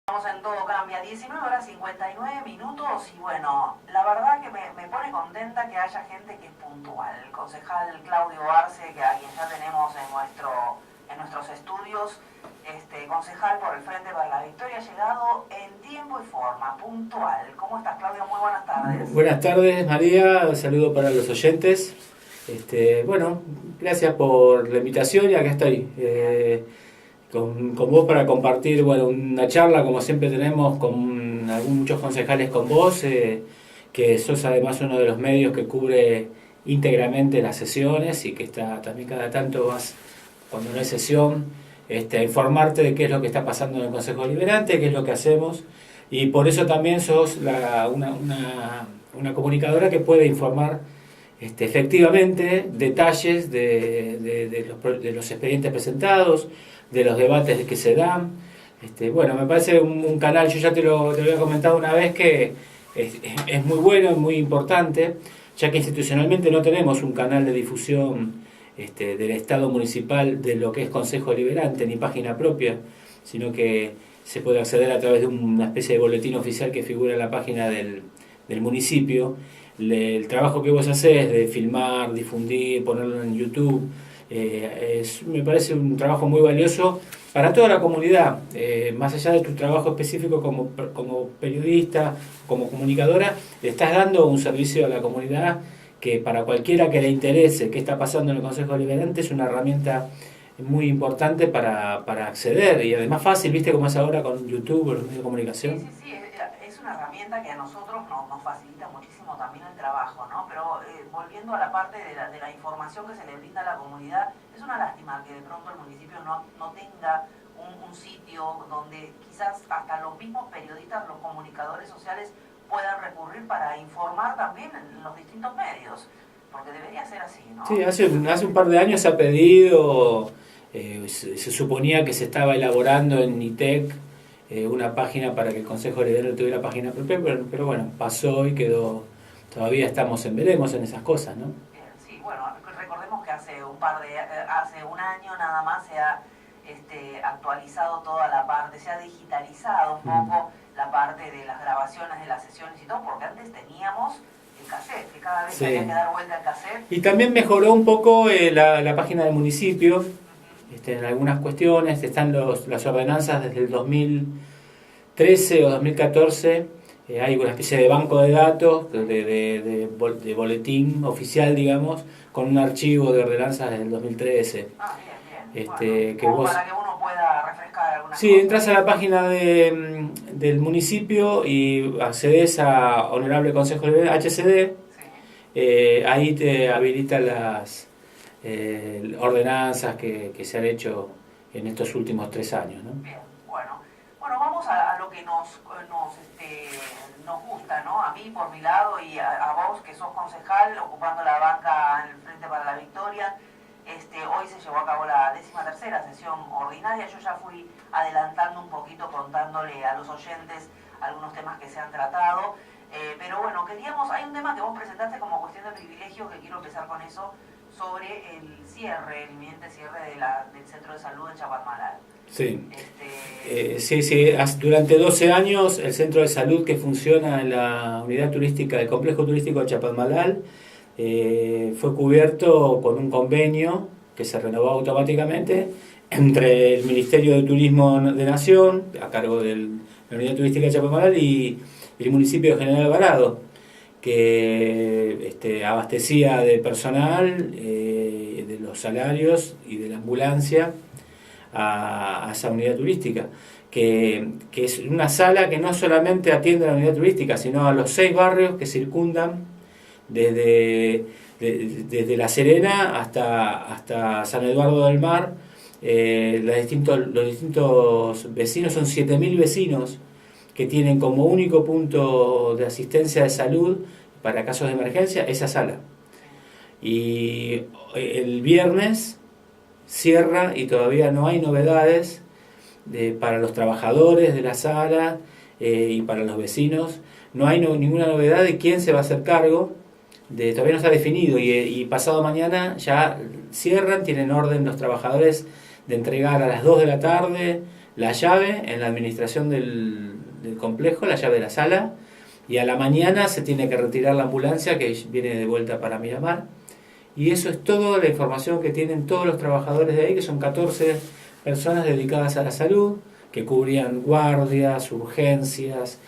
Estamos en Todo Cambia, 19 horas 59 minutos y bueno, la verdad que me pone contenta que haya gente que es puntual. El concejal Claudio Arce, que a quien ya tenemos en nuestros estudios, concejal por el Frente para la Victoria, ha llegado en tiempo y forma, puntual. ¿Cómo estás, Claudio? Muy buenas tardes. Buenas tardes, María. Un saludo para los oyentes. Bueno, gracias por la invitación y acá estoy. Con vos para compartir una charla como siempre tenemos con muchos concejales con vos, que sos además uno de los medios que cubre íntegramente las sesiones y que está también cada tanto vas, cuando no hay sesión, a informarte de qué es lo que está pasando en el Consejo Deliberante, qué es lo que hacemos, y por eso también sos una comunicadora que puede informar efectivamente detalles de los expedientes presentados, de los debates que se dan. Me parece un canal, yo ya te lo había comentado una vez, que es muy bueno, es muy importante, ya que institucionalmente no tenemos un canal de difusión del Estado municipal de lo que es Consejo Deliberante, ni página propia, sino que se puede acceder a través de una especie de boletín oficial que figura en la página del municipio. El trabajo que vos hacés de filmar, difundir, ponerlo en YouTube, me parece un trabajo muy valioso para toda la comunidad. Más allá de tu trabajo específico como periodista, como comunicadora, le estás dando un servicio a la comunidad que para cualquiera que le interese qué está pasando en el Consejo Deliberante es una herramienta muy importante para acceder, y además fácil, viste cómo es ahora con YouTube o los medios de comunicación. Sí, es una herramienta que a nosotros nos facilita muchísimo también el trabajo, ¿no? Pero volviendo a la parte de la información que se le brinda a la comunidad, es una lástima que de pronto el municipio no tenga un sitio donde quizás hasta los mismos periodistas, los comunicadores sociales puedan recurrir para informar también en los distintos medios, porque debería ser así, ¿no? Sí, hace un par de años se ha pedido, se suponía que se estaba elaborando en NITEC una página para que el Consejo Deliberante tuviera página propia, pero bueno, pasó y quedó. Todavía estamos veremos en esas cosas, ¿no? Sí, bueno, recordemos que hace un año nada más se ha actualizado toda la parte, se ha digitalizado un poco la parte de las grabaciones de las sesiones y todo, porque antes teníamos el cassette, que cada vez Sí. había que dar vuelta al cassette. Y también mejoró un poco la página del municipio, en algunas cuestiones. Están las ordenanzas desde el 2013 o 2014. Hay una especie de banco de datos, de boletín oficial, digamos, con un archivo de ordenanzas del 2013. Bien. Para que uno pueda refrescar algunas Sí, cosas. entras a la página del municipio y accedes a Honorable Consejo HCD. Sí. Ahí te habilita las ordenanzas que se han hecho en estos últimos 3 años, ¿no? Bien, bueno, vamos a lo que nos gusta, ¿no? A mí por mi lado y a vos que sos concejal ocupando la banca en el Frente para la Victoria. Hoy se llevó a cabo la 13ª sesión ordinaria. Yo ya fui adelantando un poquito, contándole a los oyentes algunos temas que se han tratado. Pero bueno, hay un tema que vos presentaste como cuestión de privilegio, que quiero empezar con eso, sobre el inminente cierre del Centro de Salud de Chapadmalal. Sí. Sí. Durante 12 años el Centro de Salud que funciona en la unidad turística del Complejo Turístico de Chapadmalal fue cubierto con un convenio que se renovó automáticamente entre el Ministerio de Turismo de Nación, a cargo de la unidad turística de Chapadmalal, y el municipio de General Alvarado, que abastecía de personal, de los salarios y de la ambulancia a esa unidad turística, que es una sala que no solamente atiende a la unidad turística, sino a los 6 barrios que circundan desde La Serena hasta San Eduardo del Mar. Los distintos vecinos, son 7.000 vecinos que tienen como único punto de asistencia de salud para casos de emergencia esa sala. Y el viernes cierra y todavía no hay novedades para los trabajadores de la sala y para los vecinos. No hay ninguna novedad de quién se va a hacer cargo. Todavía no está definido, y pasado mañana ya cierran. Tienen orden los trabajadores de entregar a las 2 de la tarde la llave en la administración del complejo, la llave de la sala, y a la mañana se tiene que retirar la ambulancia que viene de vuelta para Miramar. Y eso es toda la información que tienen todos los trabajadores de ahí, que son 14 personas dedicadas a la salud, que cubrían guardias, urgencias.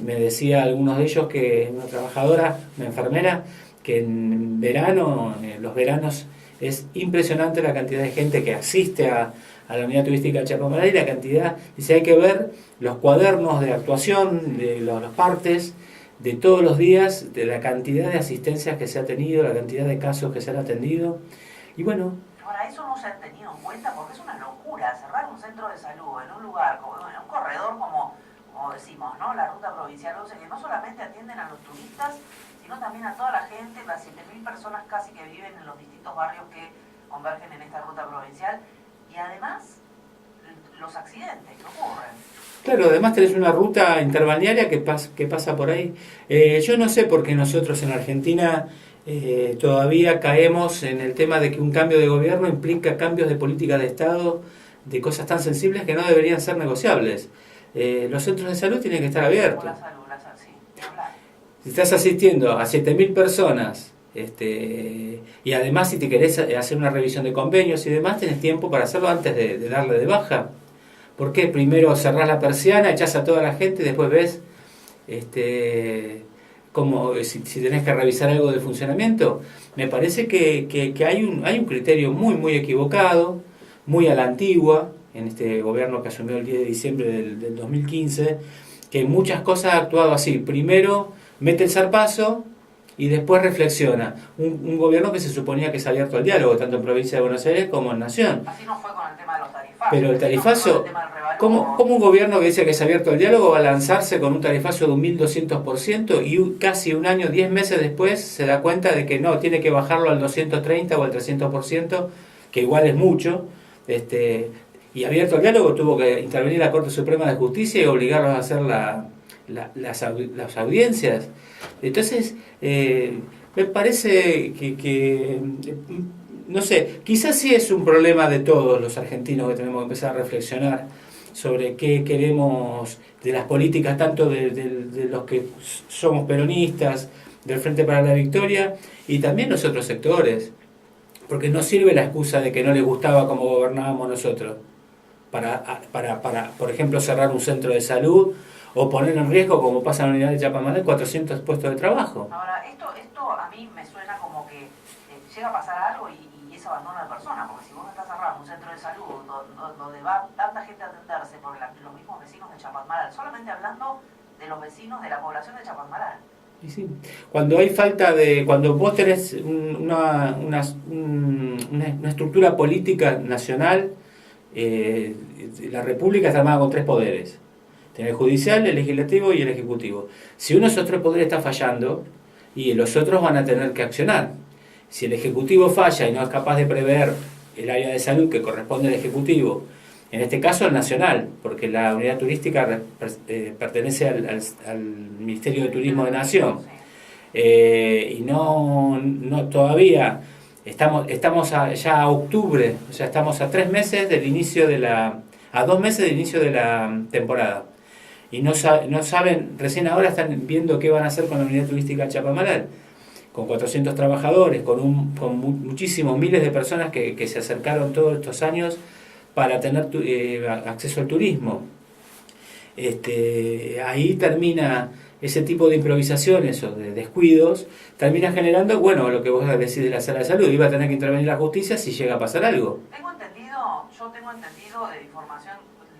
Me decía algunos de ellos que una trabajadora, una enfermera, que en verano, en los veranos, es impresionante la cantidad de gente que asiste a la unidad turística de Chapamaral, y la cantidad, dice, hay que ver los cuadernos de actuación de los partes de todos los días, de la cantidad de asistencias que se ha tenido, la cantidad de casos que se han atendido, y bueno. Ahora, eso no se ha tenido en cuenta porque es una locura cerrar un centro de salud en un lugar, en un corredor como decimos, ¿no? La ruta provincial 11, que no solamente atienden a los turistas, sino también a toda la gente, las 7.000 personas casi que viven en los distintos barrios que convergen en esta ruta provincial, y además los accidentes que ocurren. Claro, además tenés una ruta interbalnearia que pasa por ahí. Yo no sé por qué nosotros en Argentina todavía caemos en el tema de que un cambio de gobierno implica cambios de política de Estado, de cosas tan sensibles que no deberían ser negociables. Los centros de salud tienen que estar abiertos. Si estás asistiendo a 7.000 personas, y además si te querés hacer una revisión de convenios y demás, tenés tiempo para hacerlo antes de darle de baja. ¿Por qué? Primero cerrás la persiana, echás a toda la gente y después ves como si tenés que revisar algo del funcionamiento. Me parece que hay un criterio muy equivocado, muy a la antigua, en este gobierno que asumió el 10 de diciembre del 2015, que en muchas cosas ha actuado así. Primero mete el zarpazo y después reflexiona. Un gobierno que se suponía que es abierto al diálogo, tanto en provincia de Buenos Aires como en Nación. Así no fue con el tema de los tarifazos. Pero el tarifazo, ¿cómo un gobierno que dice que es abierto al diálogo va a lanzarse con un tarifazo de un 1.200% y casi un año, 10 meses después, se da cuenta de que no, tiene que bajarlo al 230 o al 300%, que igual es mucho, y abierto al diálogo tuvo que intervenir la Corte Suprema de Justicia y obligarlos a hacer las audiencias. Entonces, me parece que no sé, quizás sí es un problema de todos los argentinos que tenemos que empezar a reflexionar sobre qué queremos de las políticas, tanto de los que somos peronistas, del Frente para la Victoria, y también los otros sectores, porque no sirve la excusa de que no les gustaba cómo gobernábamos nosotros, para por ejemplo, cerrar un centro de salud o poner en riesgo, como pasa en la unidad de Chapamaral, 400 puestos de trabajo. Ahora, esto a mí me suena como que llega a pasar algo y es abandono de persona, porque si vos estás cerrando un centro de salud donde va tanta gente a atenderse por los mismos vecinos de Chapamaral, solamente hablando de los vecinos de la población de Chapamaral. Y sí, cuando vos tenés una estructura política nacional, la República está armada con 3 poderes. Tenés el judicial, el legislativo y el ejecutivo. Si uno de esos 3 poderes está fallando, y los otros van a tener que accionar. Si el ejecutivo falla y no es capaz de prever el área de salud que corresponde al ejecutivo, en este caso al nacional, porque la unidad turística pertenece al Ministerio de Turismo de Nación, y no todavía estamos ya a octubre, o sea, estamos a 3 meses del inicio a 2 meses del inicio de la temporada, y no saben, recién ahora están viendo qué van a hacer con la unidad turística Chapamaral, con 400 trabajadores, con muchísimos miles de personas que se acercaron todos estos años para tener acceso al turismo. Ahí termina ese tipo de improvisaciones o de descuidos, termina generando, bueno, lo que vos decís de la sala de salud, iba a tener que intervenir la justicia si llega a pasar algo. Yo tengo entendido de información,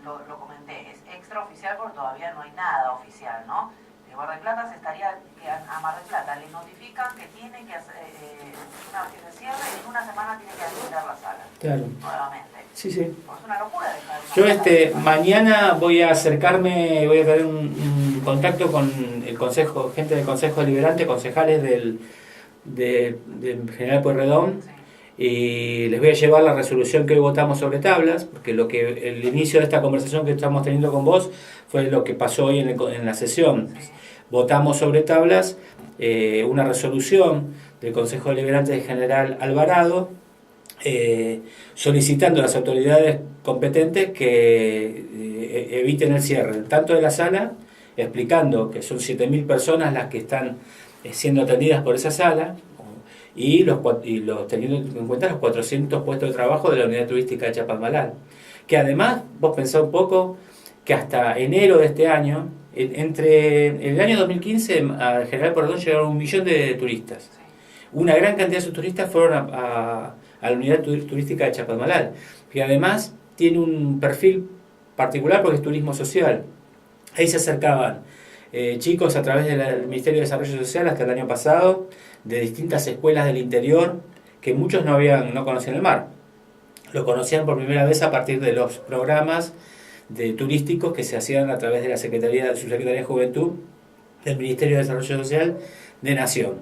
lo comenté, es extraoficial porque todavía no hay nada oficial, ¿no? De Mar del Plata a Mar del Plata les notifican que tienen que hacer que se cierre y en una semana tienen que habilitar la sala. Claro. Nuevamente. Sí, sí. Pues es una locura dejar Yo mañana voy a acercarme, voy a tener un contacto con el consejo, gente del Consejo Deliberante, concejales del General Pueyrredón, sí. Y les voy a llevar la resolución que hoy votamos sobre tablas, porque el inicio de esta conversación que estamos teniendo con vos fue lo que pasó hoy en la sesión. Sí. Votamos sobre tablas una resolución del Consejo Deliberante del General Alvarado, solicitando a las autoridades competentes que eviten el cierre, tanto de la sala, explicando que son 7.000 personas las que están siendo atendidas por esa sala, y teniendo en cuenta los 400 puestos de trabajo de la unidad turística de Chapadmalal. Que además, vos pensá un poco, que hasta enero de este año, entre el año 2015 a General Porredón llegaron 1 millón de turistas. Una gran cantidad de esos turistas fueron a la unidad turística de Chapadmalal, que además tiene un perfil particular porque es turismo social. Ahí se acercaban chicos a través del Ministerio de Desarrollo Social hasta el año pasado, de distintas escuelas del interior, que muchos no conocían el mar. Lo conocían por primera vez a partir de los programas turísticos que se hacían a través de la Subsecretaría de Juventud del Ministerio de Desarrollo Social de Nación.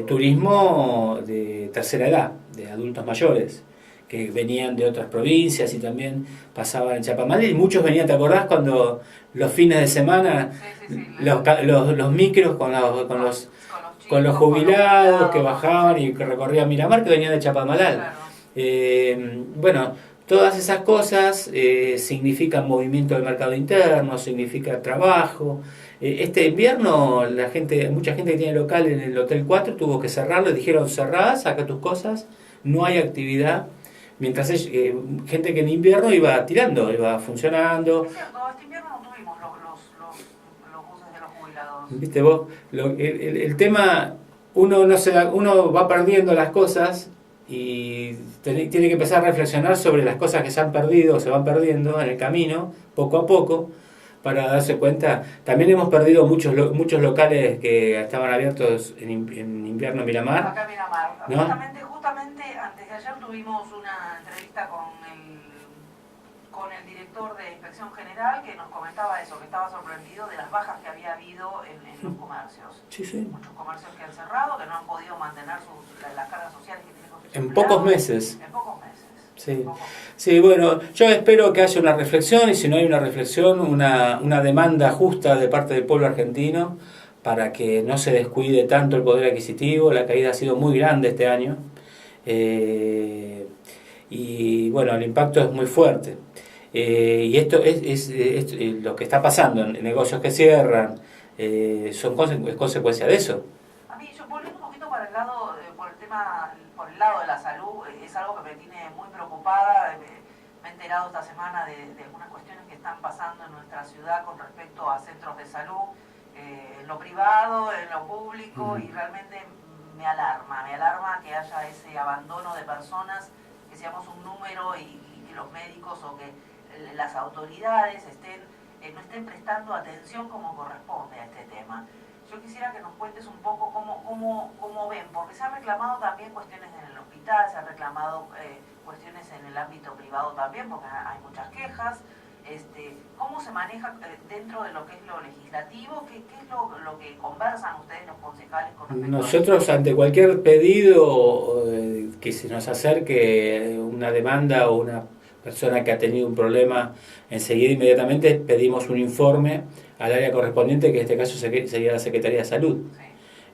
Turismo de tercera edad, de adultos mayores, que venían de otras provincias y también pasaban en Chapadmalal, y muchos venían, ¿te acordás cuando los fines de semana, los micros con los jubilados que bajaban y que recorrían Miramar, que venían de Chapadmalal? Bueno, todas esas cosas significan movimiento del mercado interno, significa trabajo. Este invierno mucha gente que tiene local en el Hotel 4 tuvo que cerrarlo, le dijeron cerrá, saca tus cosas, no hay actividad. Mientras gente que en invierno iba tirando, iba funcionando. Es cierto, este invierno no tuvimos los buses de los jubilados. Viste vos, el tema, uno va perdiendo las cosas y tiene que empezar a reflexionar sobre las cosas que se han perdido o se van perdiendo en el camino, poco a poco, para darse cuenta. También hemos perdido muchos locales que estaban abiertos en invierno en Miramar. Acá en Miramar. ¿No? Justamente antes de ayer tuvimos una entrevista con el director de Inspección General, que nos comentaba eso, que estaba sorprendido de las bajas que había habido en los comercios. Sí. Muchos comercios que han cerrado, que no han podido mantener las cargas sociales que tienen con sus En pocos meses. En pocos meses. Sí. Sí, bueno, yo espero que haya una reflexión, y si no hay una reflexión, una demanda justa de parte del pueblo argentino para que no se descuide tanto el poder adquisitivo. La caída ha sido muy grande este año, y bueno, el impacto es muy fuerte. Y esto es lo que está pasando en negocios que cierran, es consecuencia de eso. A mí, yo volviendo un poquito para el lado, por el lado de la salud, es algo que me tiene muy preocupada. Me he enterado esta semana de algunas cuestiones que están pasando en nuestra ciudad con respecto a centros de salud, en lo privado, en lo público, y realmente me alarma que haya ese abandono de personas, que seamos un número y que los médicos o que las autoridades no estén prestando atención como corresponde a este tema. Yo quisiera que nos cuentes un poco cómo ven, porque se han reclamado también cuestiones en el hospital, se han reclamado cuestiones en el ámbito privado también, porque hay muchas quejas. ¿Cómo se maneja dentro de lo que es lo legislativo? ¿Qué es lo que conversan ustedes los concejales con respecto Nosotros, ante cualquier pedido que se nos acerque una demanda o una persona que ha tenido un problema, enseguida inmediatamente pedimos un informe al área correspondiente, que en este caso sería la Secretaría de Salud. Sí.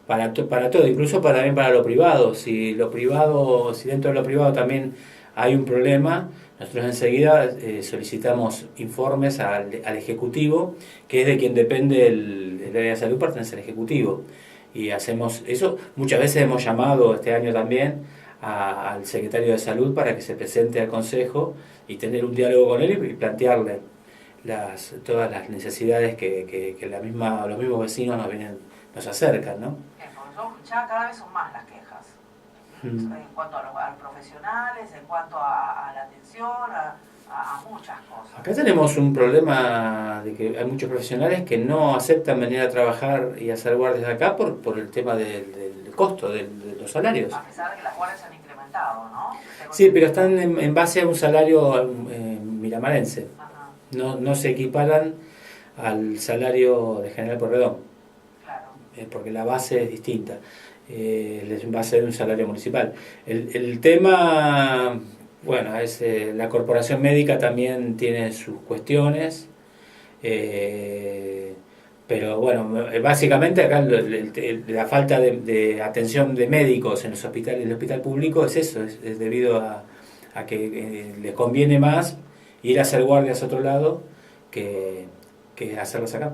Para todo, incluso también para lo privado. Si dentro de lo privado también hay un problema, nosotros enseguida solicitamos informes al Ejecutivo, que es de quien depende el área de salud, pertenece al Ejecutivo. Y hacemos eso. Muchas veces hemos llamado este año también al Secretario de Salud para que se presente al Consejo y tener un diálogo con él y plantearle todas las necesidades que los mismos vecinos nos acercan, ¿no? Ya cada vez son más las quejas, en cuanto a los profesionales, en cuanto a la atención, a muchas cosas. Acá tenemos un problema de que hay muchos profesionales que no aceptan venir a trabajar y hacer guardias acá por el tema del costo de los salarios. A pesar de que las guardias se han incrementado, ¿no? Sí, pero están en base a un salario miramarense. No se equiparan al salario de General Porredón. Claro. Porque la base es distinta. Les va a ser un salario municipal. El tema, bueno, es la corporación médica también tiene sus cuestiones, Pero bueno, básicamente acá la falta de atención de médicos en los hospitales, en el hospital público es eso, es debido a que les conviene más ir a hacer guardias a otro lado que hacerlas acá.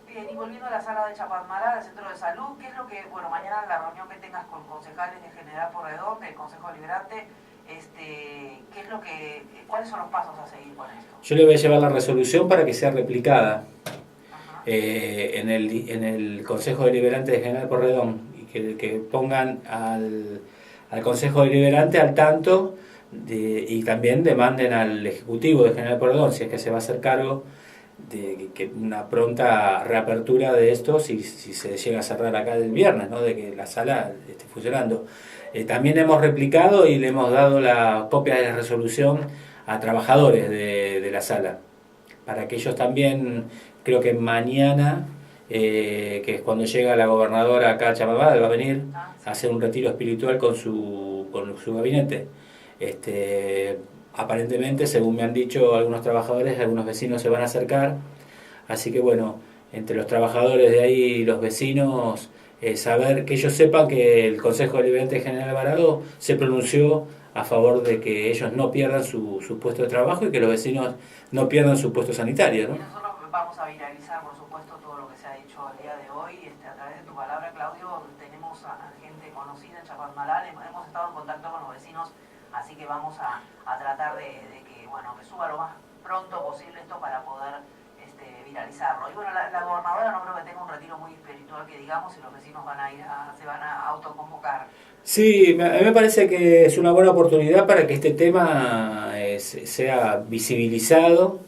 Bien, y volviendo a la sala de Chapadmalal, al centro de salud, ¿qué es lo que, bueno, mañana en la reunión que tengas con concejales de General Porredón, del Consejo Deliberante, qué es lo que, cuáles son los pasos a seguir con esto? Yo le voy a llevar la resolución para que sea replicada en el Consejo Deliberante de General Porredón y que pongan al Consejo Deliberante al tanto y también demanden al Ejecutivo de General Porredón, si es que se va a hacer cargo de que una pronta reapertura de esto si se llega a cerrar acá el viernes, ¿no? De que la sala esté funcionando. También hemos replicado y le hemos dado la copia de la resolución a trabajadores de la sala, para que ellos también, creo que mañana, que es cuando llega la gobernadora acá a Chapadmalal, va a venir a hacer un retiro espiritual con su gabinete. Aparentemente, según me han dicho algunos trabajadores, algunos vecinos se van a acercar, así que bueno, entre los trabajadores de ahí y los vecinos, saber que ellos sepan que el Consejo Deliberante General Alvarado se pronunció a favor de que ellos no pierdan su puesto de trabajo y que los vecinos no pierdan su puesto sanitario, ¿no? Y nosotros vamos a viralizar, por supuesto, todo lo que se ha dicho al día de hoy. A través de tu palabra, Claudio, tenemos a gente conocida en Chapadmalal, hemos estado en contacto con los vecinos, así que vamos a tratar de que, bueno, que suba lo más pronto posible esto para poder viralizarlo. Y bueno, la gobernadora no creo que tenga un retiro muy espiritual que digamos, y los vecinos se van a autoconvocar. Sí, a mí me parece que es una buena oportunidad para que este tema sea visibilizado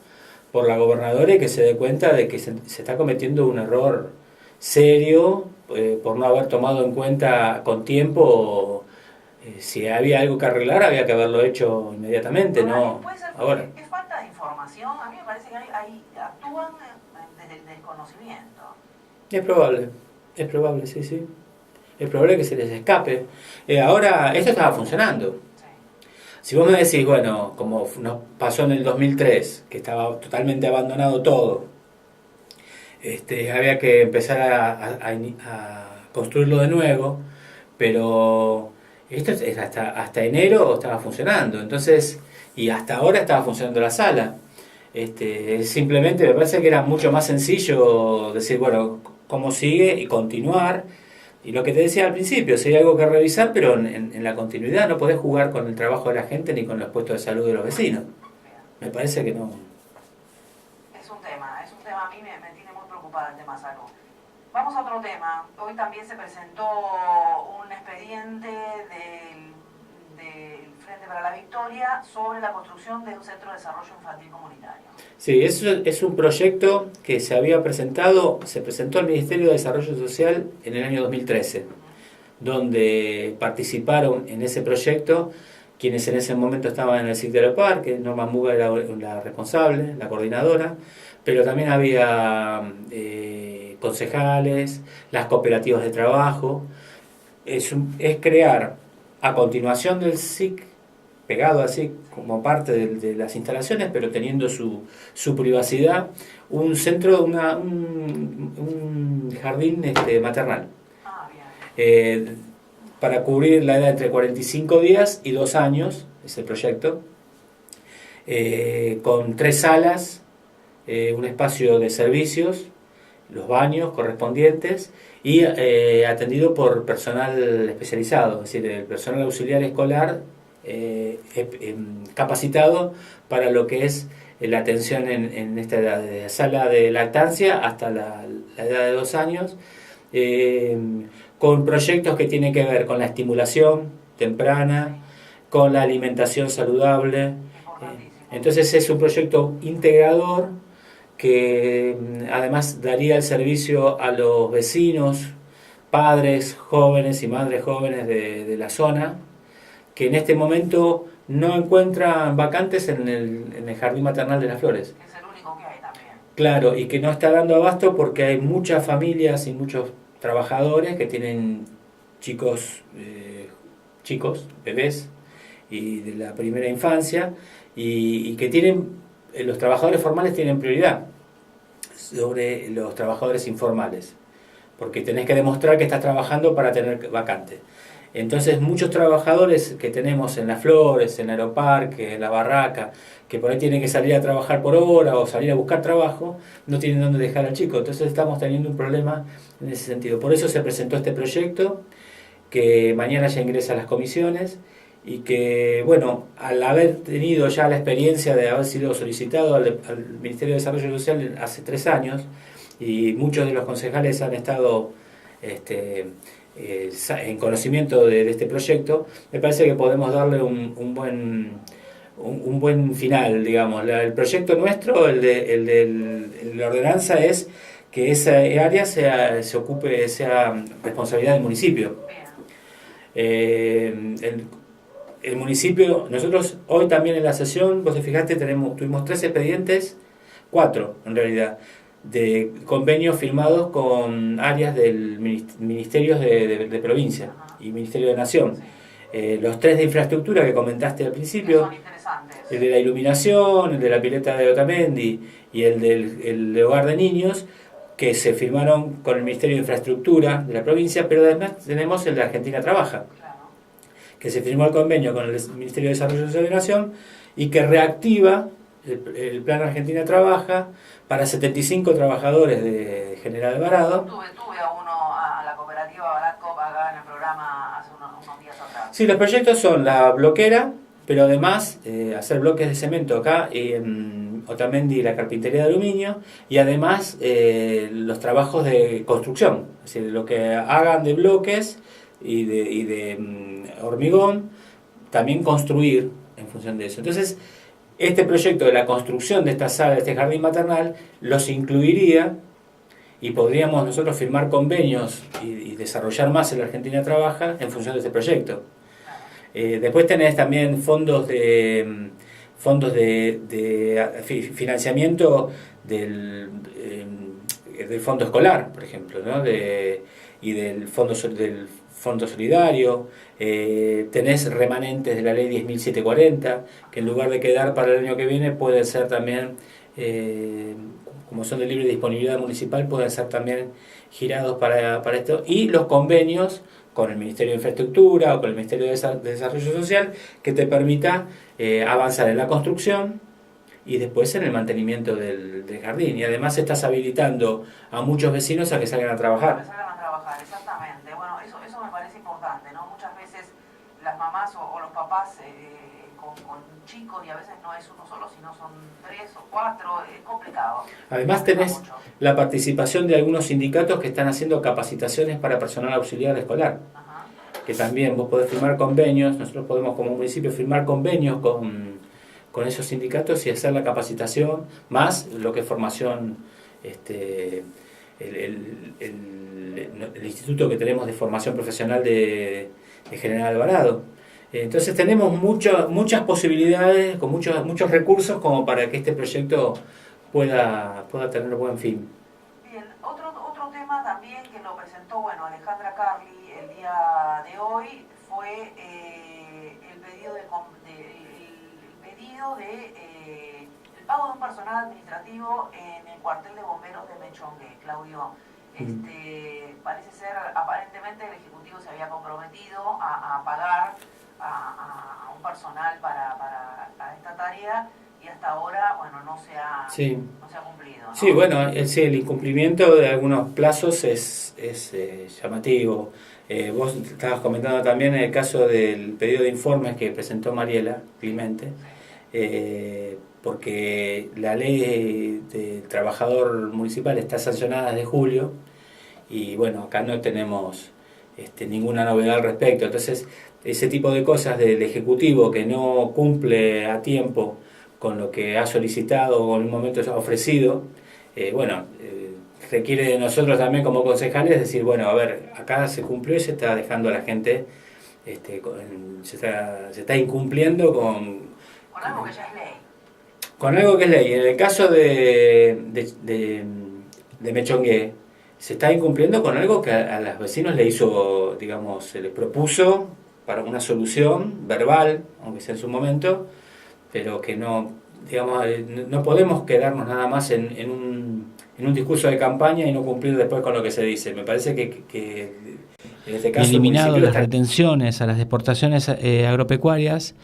por la gobernadora y que se dé cuenta de que se está cometiendo un error serio por no haber tomado en cuenta con tiempo. Si había algo que arreglar, había que haberlo hecho inmediatamente, no puede ser ahora. Es falta de información. A mí me parece que ahí actúan desde el desconocimiento. Es probable, sí, sí. Es probable que se les escape. Ahora, esto estaba funcionando. Sí. Si vos me decís, bueno, como nos pasó en el 2003, que estaba totalmente abandonado todo, había que empezar a construirlo de nuevo, pero esto es hasta enero estaba funcionando, entonces, y hasta ahora estaba funcionando la sala. Simplemente me parece que era mucho más sencillo decir, bueno, cómo sigue y continuar. Y lo que te decía al principio, si hay algo que revisar, pero en la continuidad no podés jugar con el trabajo de la gente ni con los puestos de salud de los vecinos. Me parece que no. Es un tema, a mí me tiene muy preocupada el tema salud. Vamos a otro tema. Hoy también se presentó un expediente del Frente para la Victoria sobre la construcción de un centro de desarrollo infantil comunitario. Sí, eso es un proyecto que se presentó al Ministerio de Desarrollo Social en el año 2013, donde participaron en ese proyecto quienes en ese momento estaban en el SIC de Aeropark, que Norma Muga era la responsable, la coordinadora, pero también había concejales, las cooperativas de trabajo. Es crear, a continuación del SIC, pegado así como parte de las instalaciones, pero teniendo su privacidad, un centro, un jardín maternal. Para cubrir la edad entre 45 días y 2 años, es el proyecto, con 3 salas, un espacio de servicios, los baños correspondientes y atendido por personal especializado, es decir, el personal auxiliar escolar capacitado para lo que es la atención en esta edad, de sala de lactancia hasta la edad de 2 años, con proyectos que tienen que ver con la estimulación temprana, con la alimentación saludable. Entonces es un proyecto integrador que además daría el servicio a los vecinos, padres jóvenes y madres jóvenes de la zona, que en este momento no encuentran vacantes en el Jardín Maternal de las Flores. Es el único que hay también. Claro, y que no está dando abasto porque hay muchas familias y muchos trabajadores que tienen chicos, bebés y de la primera infancia, y que tienen, los trabajadores formales tienen prioridad. sobre los trabajadores informales, porque tenés que demostrar que estás trabajando para tener vacante. Entonces muchos trabajadores que tenemos en las Flores, en Aeroparque, en la Barraca, que por ahí tienen que salir a trabajar por hora o salir a buscar trabajo, no tienen dónde dejar al chico. Entonces estamos teniendo un problema en ese sentido. Por eso se presentó este proyecto, que mañana ya ingresa a las comisiones, y que, bueno, al haber tenido ya la experiencia de haber sido solicitado al Ministerio de Desarrollo Social hace 3 años, y muchos de los concejales han estado en conocimiento de este proyecto, me parece que podemos darle un buen final, digamos. El proyecto nuestro, el de la ordenanza, es que esa área sea responsabilidad del municipio. El municipio, nosotros hoy también en la sesión, vos te fijaste, tuvimos 3 expedientes, 4 en realidad, de convenios firmados con áreas del ministerios de provincia y Ministerio de Nación. Los 3 de infraestructura que comentaste al principio, el de la iluminación, el de la pileta de Otamendi y el del hogar de niños, que se firmaron con el Ministerio de Infraestructura de la provincia, pero además tenemos el de Argentina Trabaja, que se firmó el convenio con el Ministerio de Desarrollo Social de la Nación y que reactiva el Plan Argentina Trabaja para 75 trabajadores de General Alvarado. Tuve a uno, a la cooperativa Baratcop, acá en el programa hace unos días atrás. Sí, los proyectos son la bloquera, pero además hacer bloques de cemento acá en Otamendi y la carpintería de aluminio, y además los trabajos de construcción, es decir, lo que hagan de bloques y de hormigón, también construir en función de eso. Entonces, este proyecto de la construcción de esta sala, de este jardín maternal, los incluiría y podríamos nosotros firmar convenios y desarrollar más en la Argentina Trabaja en función de este proyecto. Después tenés también fondos de financiamiento del fondo escolar, por ejemplo, ¿no? Y del fondo solidario. Tenés remanentes de la ley 10.740, que en lugar de quedar para el año que viene pueden ser también, como son de libre disponibilidad municipal, pueden ser también girados para esto, y los convenios con el Ministerio de Infraestructura o con el Ministerio de Desarrollo Social, que te permita avanzar en la construcción y después en el mantenimiento del jardín. Y además estás habilitando a muchos vecinos a que salgan a trabajar. Exactamente. Bueno, eso me parece importante, ¿no? Muchas veces las mamás o los papás con chicos, y a veces no es uno solo, sino son 3 o 4, es complicado. Además tenés la participación de algunos sindicatos que están haciendo capacitaciones para personal auxiliar escolar. Ajá. Que también vos podés firmar convenios, nosotros podemos como municipio firmar convenios con esos sindicatos y hacer la capacitación, más lo que es formación, el instituto que tenemos de formación profesional de General Alvarado. Entonces tenemos muchas posibilidades, con muchos recursos como para que este proyecto pueda tener buen fin. Bien, otro tema también que lo presentó Alejandra Carli el día de hoy fue el pedido el pago de un personal administrativo en el cuartel de bomberos de Mechongue, Claudio. Parece ser, aparentemente el Ejecutivo se había comprometido a pagar a un personal para esta tarea, y hasta ahora no se ha cumplido, ¿no? Sí, bueno, el incumplimiento de algunos plazos es llamativo. Vos estabas comentando también el caso del pedido de informes que presentó Mariela Clemente, porque la ley del trabajador municipal está sancionada desde julio y acá no tenemos ninguna novedad al respecto. Entonces, ese tipo de cosas del Ejecutivo que no cumple a tiempo con lo que ha solicitado o en un momento ha ofrecido, requiere de nosotros también como concejales decir, a ver, acá se cumplió y se está dejando a la gente, se está incumpliendo con algo que ya es ley. Con algo que es ley. En el caso de Mechongue, se está incumpliendo con algo que a los vecinos le hizo, se les propuso para una solución verbal, aunque sea en su momento, pero que no podemos quedarnos nada más en en un discurso de campaña y no cumplir después con lo que se dice. Me parece que en este caso eliminado las retenciones a las exportaciones agropecuarias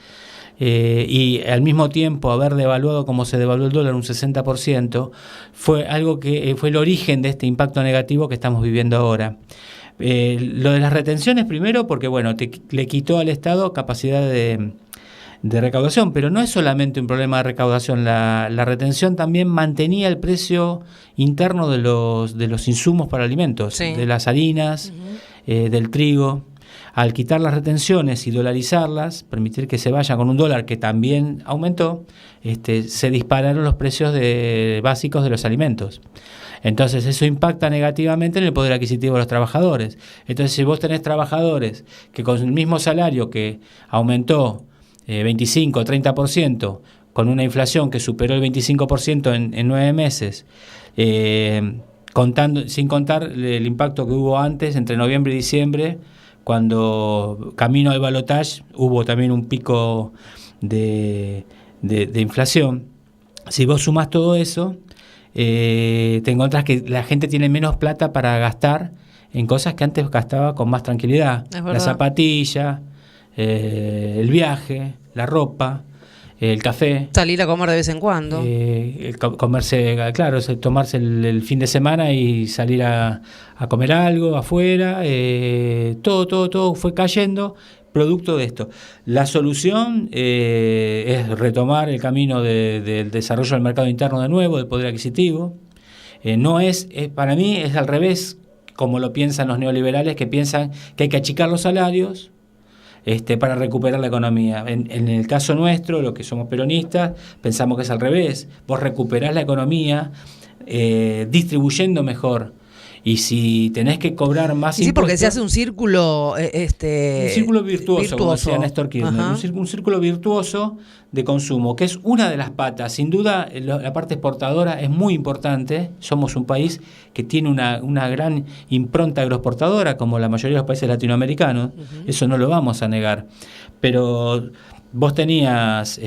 y al mismo tiempo haber devaluado como se devaluó el dólar un 60%, fue algo que fue el origen de este impacto negativo que estamos viviendo ahora. Lo de las retenciones primero porque bueno, le quitó al Estado capacidad de recaudación, pero no es solamente un problema de recaudación, la retención también mantenía el precio interno de los insumos para alimentos, sí, de las harinas, del trigo. Al quitar las retenciones y dolarizarlas, permitir que se vaya con un dólar que también aumentó, se dispararon los precios básicos de los alimentos. Entonces eso impacta negativamente en el poder adquisitivo de los trabajadores. Entonces si vos tenés trabajadores que con el mismo salario que aumentó 25 o 30%, con una inflación que superó el 25% en 9 meses, sin contar el impacto que hubo antes, entre noviembre y diciembre, cuando camino al balotaje hubo también un pico de inflación. Si vos sumás todo eso, te encontrás que la gente tiene menos plata para gastar en cosas que antes gastaba con más tranquilidad. La zapatilla, el viaje, la ropa, el café. Salir a comer de vez en cuando. Tomarse el fin de semana y salir a comer algo afuera. Todo fue cayendo producto de esto. La solución es retomar el camino del desarrollo del mercado interno de nuevo, del poder adquisitivo. Para mí es al revés, como lo piensan los neoliberales, que piensan que hay que achicar los salarios para recuperar la economía. En el caso nuestro, los que somos peronistas, pensamos que es al revés. Vos recuperás la economía distribuyendo mejor. Y si tenés que cobrar más impuestos... Sí, porque se hace un círculo... un círculo virtuoso, como decía Néstor Kirchner. Un círculo virtuoso de consumo, que es una de las patas. Sin duda, la parte exportadora es muy importante. Somos un país que tiene una gran impronta agroexportadora, como la mayoría de los países latinoamericanos. Eso no lo vamos a negar. Pero vos tenías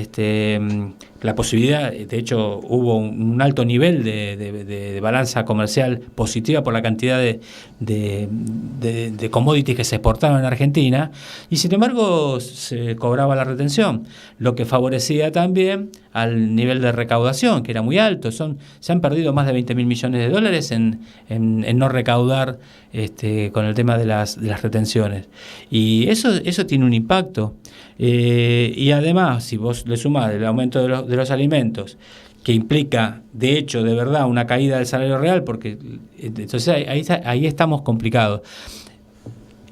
la posibilidad, de hecho hubo un alto nivel de balanza comercial positiva por la cantidad de commodities que se exportaban en Argentina, y sin embargo se cobraba la retención, lo que favorecía también al nivel de recaudación, que era muy alto. Se han perdido más de 20.000 millones de dólares en no recaudar con el tema de las retenciones, y eso tiene un impacto. Y además, si vos le sumás el aumento de los alimentos, que implica, de hecho, de verdad, una caída del salario real, porque entonces ahí estamos complicados.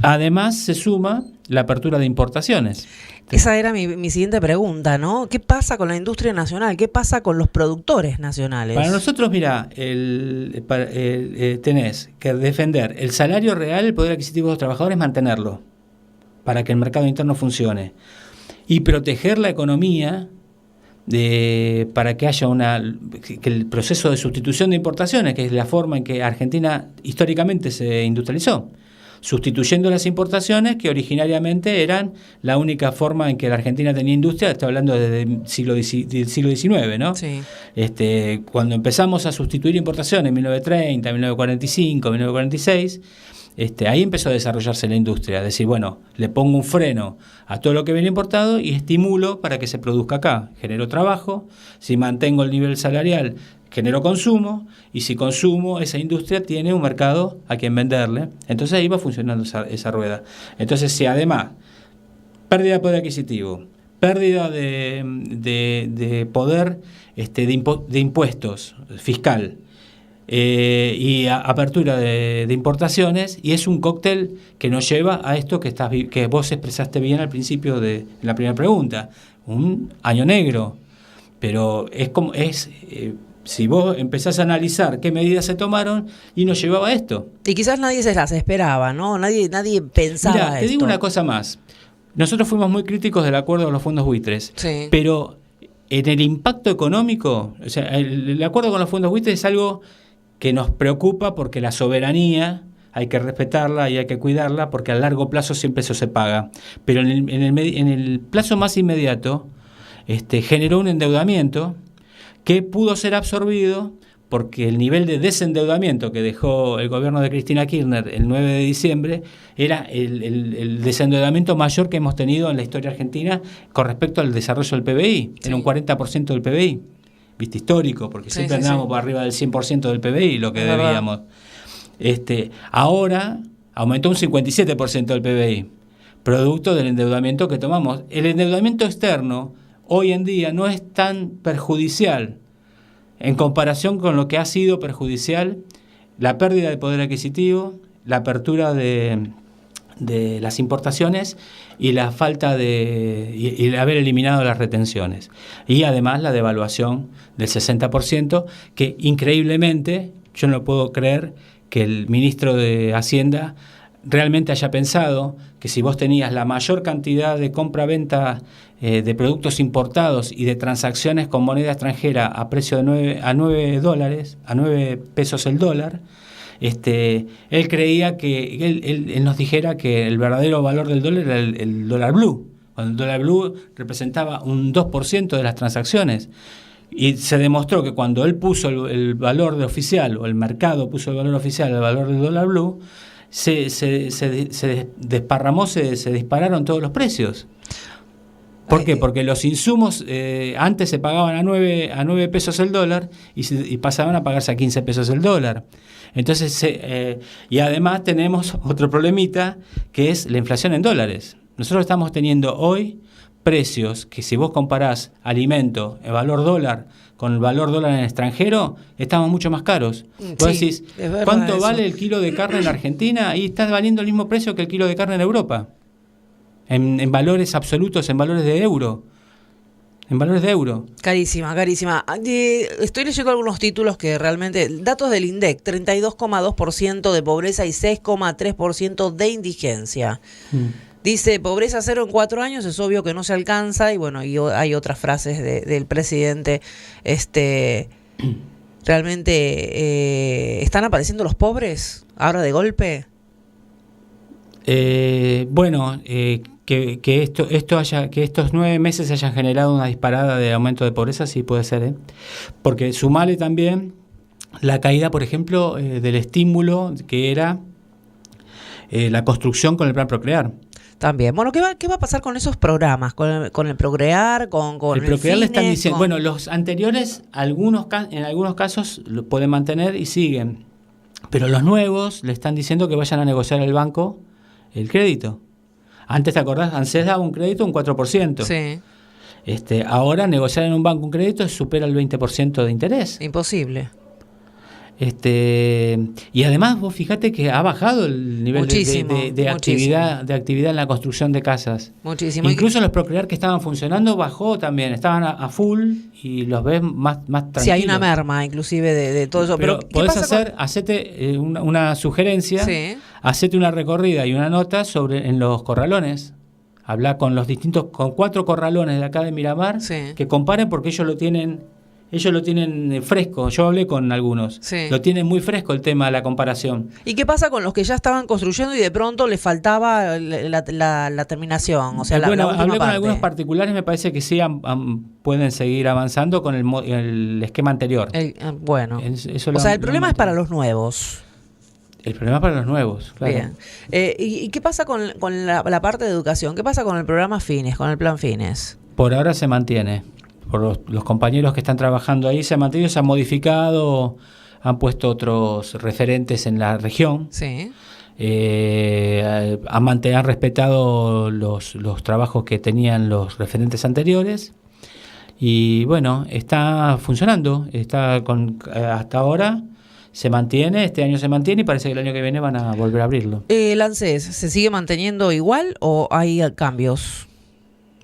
Además, se suma la apertura de importaciones. Esa era mi siguiente pregunta, ¿no? ¿Qué pasa con la industria nacional? ¿Qué pasa con los productores nacionales? Para nosotros, mira, tenés que defender el salario real, el poder adquisitivo de los trabajadores, mantenerlo, para que el mercado interno funcione, y proteger la economía para que haya que el proceso de sustitución de importaciones, que es la forma en que Argentina históricamente se industrializó, sustituyendo las importaciones que originariamente eran la única forma en que la Argentina tenía industria. Estoy hablando desde el siglo XIX, ¿no? Sí. Cuando empezamos a sustituir importaciones en 1930, 1945, 1946, ahí empezó a desarrollarse la industria, es decir, bueno, le pongo un freno a todo lo que viene importado y estimulo para que se produzca acá, genero trabajo, si mantengo el nivel salarial, genero consumo, y si consumo, esa industria tiene un mercado a quien venderle. Entonces ahí va funcionando esa rueda. Entonces, si además pérdida de poder adquisitivo, pérdida de poder de impuestos fiscal, y apertura de importaciones, y es un cóctel que nos lleva a esto que vos expresaste bien al principio de la primera pregunta, un año negro. Pero si vos empezás a analizar qué medidas se tomaron, y nos llevaba a esto. Y quizás nadie se las esperaba, ¿no? Nadie pensaba. Mirá, te digo una cosa más. Nosotros fuimos muy críticos del acuerdo de los fondos buitres, sí, pero en el impacto económico, o sea, el acuerdo con los fondos buitres es algo que nos preocupa, porque la soberanía hay que respetarla y hay que cuidarla, porque a largo plazo siempre eso se paga. Pero en el plazo más inmediato generó un endeudamiento que pudo ser absorbido porque el nivel de desendeudamiento que dejó el gobierno de Cristina Kirchner el 9 de diciembre era el desendeudamiento mayor que hemos tenido en la historia argentina con respecto al desarrollo del PBI. Era un 40% del PBI, viste, histórico, porque siempre andábamos por arriba del 100% del PBI, lo que debíamos. Ahora aumentó un 57% del PBI, producto del endeudamiento que tomamos. El endeudamiento externo hoy en día no es tan perjudicial en comparación con lo que ha sido perjudicial la pérdida de poder adquisitivo, la apertura de las importaciones y la falta y el haber eliminado las retenciones. Y además la devaluación del 60%, que increíblemente, yo no puedo creer que el ministro de Hacienda realmente haya pensado que si vos tenías la mayor cantidad de compra-venta de productos importados y de transacciones con moneda extranjera a precio de a 9 pesos el dólar, él creía que él nos dijera que el verdadero valor del dólar era el dólar blue, cuando el dólar blue representaba un 2% de las transacciones. Y se demostró que cuando él puso el valor de oficial, o el mercado puso el valor oficial, el valor del dólar blue, se desparramó, se dispararon todos los precios. ¿Por qué? Porque los insumos antes se pagaban a 9 pesos el dólar y pasaban a pagarse a 15 pesos el dólar. Entonces, y además tenemos otro problemita, que es la inflación en dólares. Nosotros estamos teniendo hoy precios que, si vos comparás alimento, el valor dólar, con el valor dólar en el extranjero, estamos mucho más caros. Vos decís, ¿cuánto vale el kilo de carne en Argentina? Y está valiendo el mismo precio que el kilo de carne en Europa. En valores absolutos, en valores de euro. En valores de euro. Carísima. Estoy leyendo algunos títulos que realmente... Datos del INDEC, 32,2% de pobreza y 6,3% de indigencia. Dice, pobreza cero en 4 años, es obvio que no se alcanza. Y bueno, y hay otras frases del presidente. ¿Realmente están apareciendo los pobres ahora de golpe? Que estos 9 meses hayan generado una disparada de aumento de pobreza, sí puede ser, porque sumale también la caída, por ejemplo, del estímulo que era la construcción con el plan Procrear. También. Bueno, ¿qué va a pasar con esos programas? ¿Con el Procrear? ¿Con el Procrear? Le están diciendo, bueno, los anteriores, en algunos casos lo pueden mantener y siguen, pero los nuevos le están diciendo que vayan a negociar el banco el crédito. Antes, ¿te acordás? ANSES daba un crédito un 4%. Sí. Ahora negociar en un banco un crédito supera el 20% de interés. Imposible. Y además vos fíjate que ha bajado el nivel de actividad en la construcción de casas. Muchísimo. Incluso los Procrear que estaban funcionando bajó también, estaban a full y los ves más tranquilos. Sí, hay una merma inclusive de todo eso. Pero podés hacete una sugerencia, sí. Hacete una recorrida y una nota en los corralones. Habla con 4 corralones de acá de Miramar, sí. Que comparen, porque ellos lo tienen fresco. Yo hablé con algunos. Sí. Lo tienen muy fresco el tema de la comparación. ¿Y qué pasa con los que ya estaban construyendo y de pronto les faltaba la terminación? O sea, bueno, la última hablé con parte. algunos particulares, me parece que sí pueden seguir avanzando con el esquema anterior. Bueno. Eso o sea, el problema es para los nuevos. El problema para los nuevos, claro. Bien. ¿Y qué pasa con la parte de educación? ¿Qué pasa con el programa Fines, con el plan Fines? Por ahora se mantiene. Por los compañeros que están trabajando ahí se han mantenido, se han modificado, han puesto otros referentes en la región. Sí. Han respetado los trabajos que tenían los referentes anteriores. Y bueno, está funcionando. Hasta ahora se mantiene, este año se mantiene y parece que el año que viene van a volver a abrirlo. ¿El ANSES se sigue manteniendo igual o hay cambios?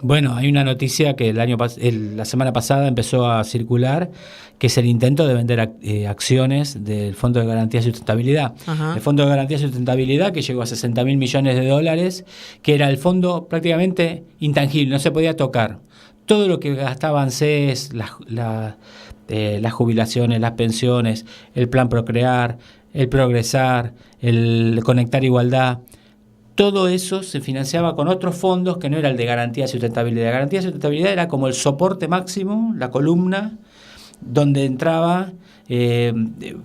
Bueno, hay una noticia que la semana pasada empezó a circular, que es el intento de vender acciones del Fondo de Garantía y Sustentabilidad. Ajá. El Fondo de Garantía y Sustentabilidad, que llegó a $60.000 millones, que era el fondo prácticamente intangible, no se podía tocar. Todo lo que gastaba ANSES, las jubilaciones, las pensiones, el plan Procrear, el Progresar, el Conectar Igualdad, todo eso se financiaba con otros fondos que no era el de Garantía y Sustentabilidad. Garantía y Sustentabilidad era como el soporte máximo, la columna, donde entraba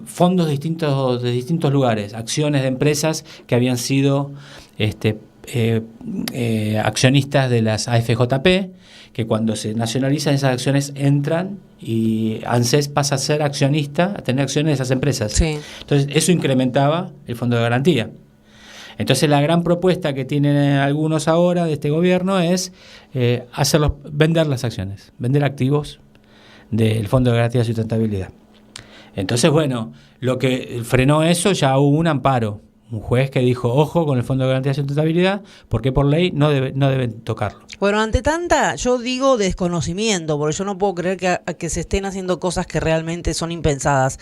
fondos de distintos lugares, acciones de empresas que habían sido accionistas de las AFJP, que cuando se nacionalizan esas acciones entran y ANSES pasa a ser accionista, a tener acciones de esas empresas. Sí. Entonces eso incrementaba el fondo de garantía. Entonces la gran propuesta que tienen algunos ahora de este gobierno es vender las acciones, vender activos del Fondo de Garantía de Sustentabilidad. Entonces, bueno, lo que frenó eso, ya hubo un amparo, un juez que dijo, ojo con el Fondo de Garantía de Sustentabilidad, porque por ley no deben tocarlo. Bueno, ante tanta, yo digo desconocimiento, porque yo no puedo creer que se estén haciendo cosas que realmente son impensadas.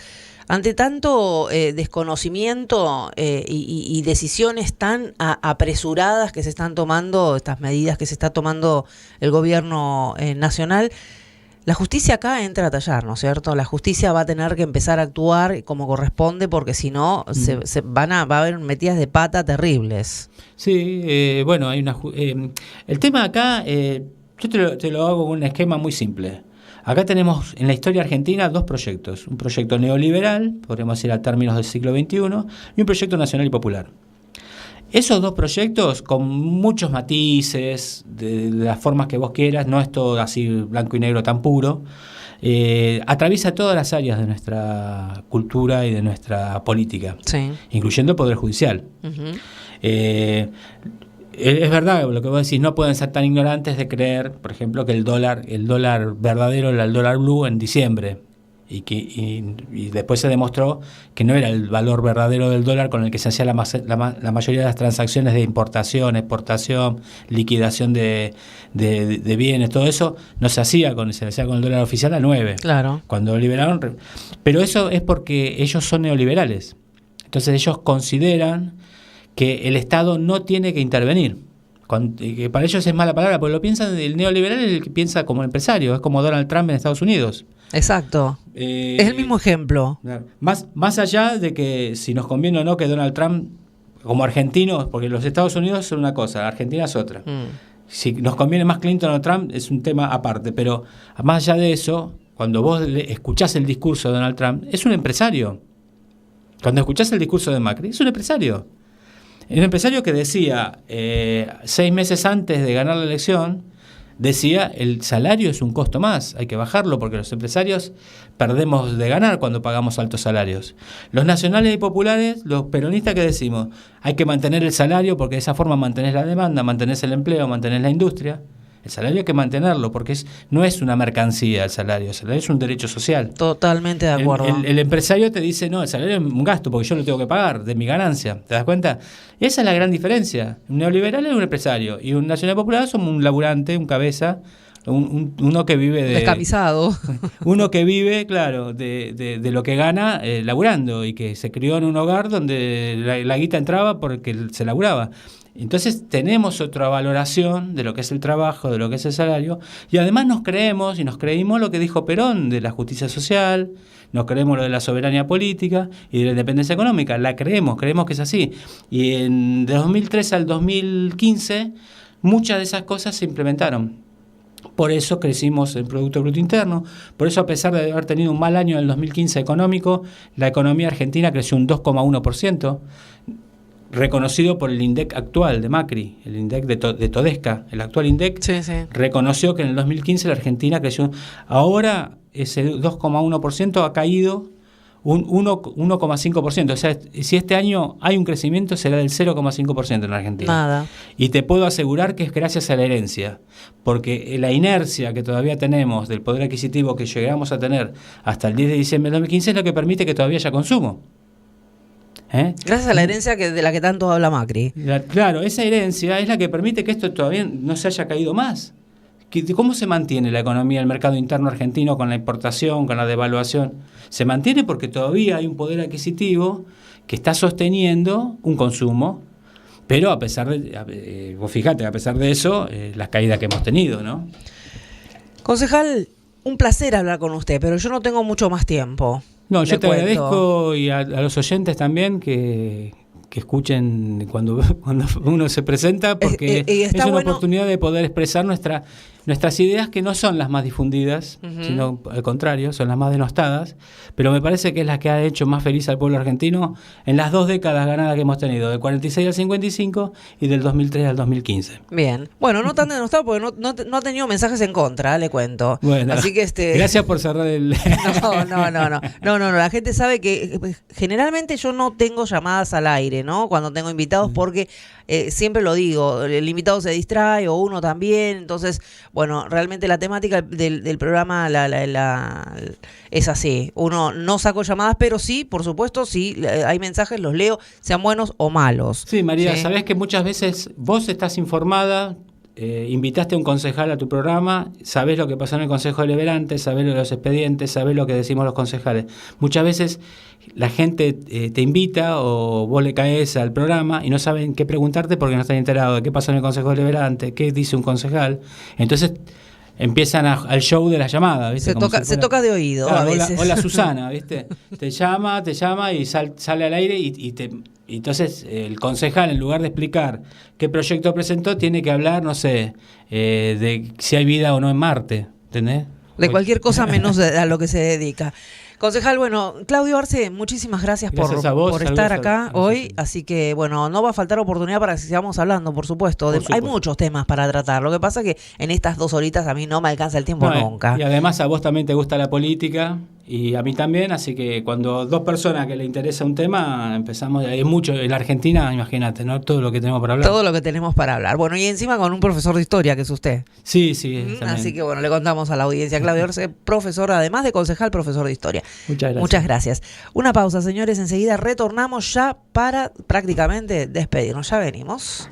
Ante tanto desconocimiento y decisiones tan apresuradas que se están tomando, estas medidas que se está tomando el gobierno nacional, la justicia acá entra a tallar, ¿no es cierto? La justicia va a tener que empezar a actuar como corresponde, porque si no va a haber metidas de pata terribles. Sí, bueno, hay el tema acá, yo te lo hago con un esquema muy simple. Acá tenemos en la historia argentina dos proyectos, un proyecto neoliberal, podríamos decir a términos del siglo XXI, y un proyecto nacional y popular. Esos dos proyectos, con muchos matices, de las formas que vos quieras, no es todo así blanco y negro tan puro, atraviesa todas las áreas de nuestra cultura y de nuestra política, sí, incluyendo el Poder Judicial. Uh-huh. Es verdad lo que vos decís, no pueden ser tan ignorantes de creer, por ejemplo, que el dólar verdadero era el dólar blue en diciembre. Y después se demostró que no era el valor verdadero del dólar con el que se hacía la mayoría de las transacciones de importación, exportación, liquidación de bienes, todo eso no se hacía se hacía con el dólar oficial a 9. Claro. Cuando liberaron. Pero eso es porque ellos son neoliberales. Entonces ellos consideran que el Estado no tiene que intervenir. Que para ellos es mala palabra, porque lo piensan, el neoliberal es el que piensa como empresario, es como Donald Trump en Estados Unidos. Exacto. Es el mismo ejemplo. Más allá de que si nos conviene o no que Donald Trump, como argentinos, porque los Estados Unidos son una cosa, Argentina es otra. Si nos conviene más Clinton o Trump es un tema aparte, pero más allá de eso, cuando vos escuchás el discurso de Donald Trump, es un empresario. Cuando escuchás el discurso de Macri, es un empresario. Un empresario que decía, 6 meses antes de ganar la elección, decía, el salario es un costo más, hay que bajarlo porque los empresarios perdemos de ganar cuando pagamos altos salarios. Los nacionales y populares, los peronistas, que decimos, hay que mantener el salario porque de esa forma mantenés la demanda, mantenés el empleo, mantenés la industria. El salario hay que mantenerlo porque no es una mercancía el salario es un derecho social. Totalmente de acuerdo. El empresario te dice, no, el salario es un gasto porque yo lo tengo que pagar de mi ganancia. ¿Te das cuenta? Esa es la gran diferencia. Un neoliberal es un empresario y un nacional popular somos un laburante, un cabeza, uno que vive de... Descamisado. Uno que vive, claro, de lo que gana laburando y que se crió en un hogar donde la guita entraba porque se laburaba. Entonces tenemos otra valoración de lo que es el trabajo, de lo que es el salario, y además nos creímos lo que dijo Perón de la justicia social, nos creemos lo de la soberanía política y de la independencia económica, la creemos que es así. Y de 2003 al 2015 muchas de esas cosas se implementaron. Por eso crecimos el Producto Bruto Interno, por eso a pesar de haber tenido un mal año en el 2015 económico, la economía argentina creció un 2,1%, reconocido por el INDEC actual de Macri, el INDEC de Todesca, el actual INDEC, sí. Reconoció que en el 2015 la Argentina creció. Ahora ese 2,1% ha caído un 1,5%. O sea, si este año hay un crecimiento, será del 0,5% en la Argentina. Nada. Y te puedo asegurar que es gracias a la herencia, porque la inercia que todavía tenemos del poder adquisitivo que llegamos a tener hasta el 10 de diciembre de 2015 es lo que permite que todavía haya consumo. Gracias a la herencia de la que tanto habla Macri. Claro, esa herencia es la que permite que esto todavía no se haya caído más. ¿Cómo se mantiene la economía, el mercado interno argentino con la importación, con la devaluación? Se mantiene porque todavía hay un poder adquisitivo que está sosteniendo un consumo, pero a pesar de, vos fíjate, a pesar de eso, las caídas que hemos tenido, ¿no? Concejal, un placer hablar con usted, pero yo no tengo mucho más tiempo. No, yo te agradezco y a los oyentes también que escuchen cuando uno se presenta, porque es una oportunidad de poder expresar nuestras ideas, que no son las más difundidas, sino al contrario, son las más denostadas, pero me parece que es la que ha hecho más feliz al pueblo argentino en las 2 décadas ganadas que hemos tenido, del 46 al 55 y del 2003 al 2015. Bien, bueno, no tan denostado porque no ha tenido mensajes en contra, le cuento. Bueno, así que gracias por cerrar el... No, la gente sabe que generalmente yo no tengo llamadas al aire, ¿no? Cuando tengo invitados, porque siempre lo digo, el invitado se distrae o uno también, entonces, bueno, realmente la temática del programa es así. Uno no saco llamadas, pero sí, por supuesto, sí, hay mensajes, los leo, sean buenos o malos. Sí, María, sabés que muchas veces vos estás informada, invitaste a un concejal a tu programa, sabés lo que pasó en el Consejo Deliberante, sabés lo de los expedientes, sabés lo que decimos los concejales. Muchas veces la gente te invita o vos le caes al programa y no saben qué preguntarte porque no están enterados de qué pasó en el Consejo Deliberante, qué dice un concejal. Entonces empiezan al show de la llamada, ¿viste? Se toca de oído, claro, a veces. Hola Susana, ¿viste? Te llama y sale al aire y entonces el concejal, en lugar de explicar qué proyecto presentó, tiene que hablar, no sé, de si hay vida o no en Marte, ¿entendés? De cualquier cosa menos a lo que se dedica. Concejal, bueno, Claudio Arce, muchísimas gracias por estar acá hoy, así que bueno, no va a faltar oportunidad para que sigamos hablando, por supuesto. Hay muchos temas para tratar, lo que pasa es que en estas 2 horitas a mí no me alcanza el tiempo nunca. Y además a vos también te gusta la política y a mí también, así que cuando 2 personas que le interesa un tema, empezamos, hay mucho, en la Argentina, imagínate, ¿no? Todo lo que tenemos para hablar. Todo lo que tenemos para hablar. Bueno, y encima con un profesor de historia, que es usted. Sí. Así que bueno, le contamos a la audiencia. Claudio Arce, profesor, además de concejal, profesor de historia. Muchas gracias. Una pausa, señores, enseguida retornamos ya para prácticamente despedirnos. Ya venimos.